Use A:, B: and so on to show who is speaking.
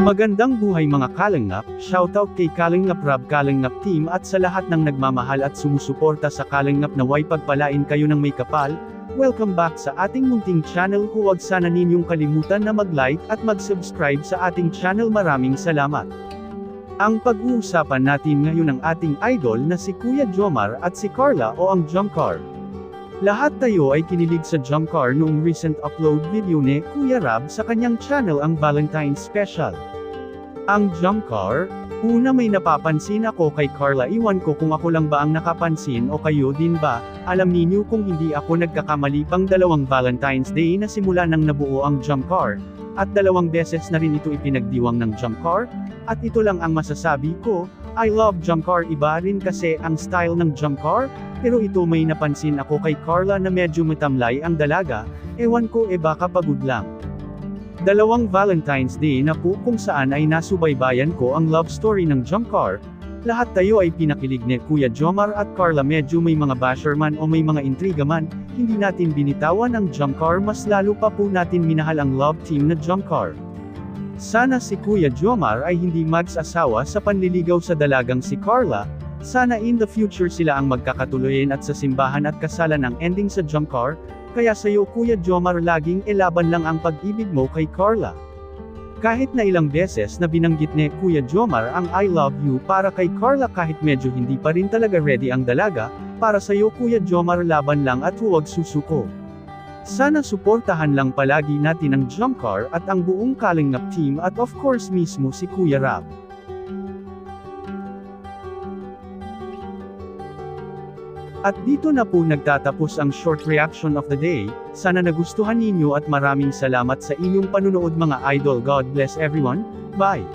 A: Magandang buhay mga Kalingap, shoutout kay Kalingap Rab Kalingap Team at sa lahat ng nagmamahal at sumusuporta sa Kalingap naway pagpalain kayo ng may kapal. Welcome back sa ating munting channel. Huwag sana ninyong kalimutan na mag-like at mag-subscribe sa ating channel. Maraming salamat. Ang pag-uusapan natin ngayon ang ating idol na si Kuya Jomar at si Carla o ang Jomcar. Lahat tayo ay kinilig sa Jomcar noong recent upload video ni Kuya Rab sa kanyang channel ang Valentine's Special. Ang Jomcar, una may napapansin ako kay Carla, iwan ko kung ako lang ba ang nakapansin o kayo din ba. Alam ninyo kung hindi ako nagkakamali, pang 2 Valentine's Day na simula nang nabuo ang Jomcar, at 2 beses na rin ito ipinagdiwang ng Jomcar, at ito lang ang masasabi ko, I love Jomcar. Iba rin kasi ang style ng Jomcar, pero ito may napansin ako kay Carla na medyo matamlay ang dalaga, ewan ko baka pagod lang. 2 Valentine's Day na po kung saan ay nasubaybayan ko ang love story ng Jomcar. Lahat tayo ay pinakilig ni Kuya Jomar at Carla, medyo may mga basher man o may mga intriga man, hindi natin binitawan ang Jomcar, mas lalo pa po natin minahal ang love team na Jomcar. Sana si Kuya Jomar ay hindi mag-asawa sa panliligaw sa dalagang si Carla, sana in the future sila ang magkakatuloyin at sa simbahan at kasalan ang ending sa Jomcar. Kaya sa'yo Kuya Jomar, laging laban lang ang pag-ibig mo kay Carla. Kahit na ilang beses na binanggit ni Kuya Jomar ang I love you para kay Carla, kahit medyo hindi pa rin talaga ready ang dalaga, para sa'yo Kuya Jomar, laban lang at huwag susuko. Sana suportahan lang palagi natin ang Jomcar at ang buong Kalingap team at of course mismo si Kuya Rab. At dito na po nagtatapos ang short reaction of the day. Sana nagustuhan ninyo at maraming salamat sa inyong panunood mga idol. God bless everyone. Bye!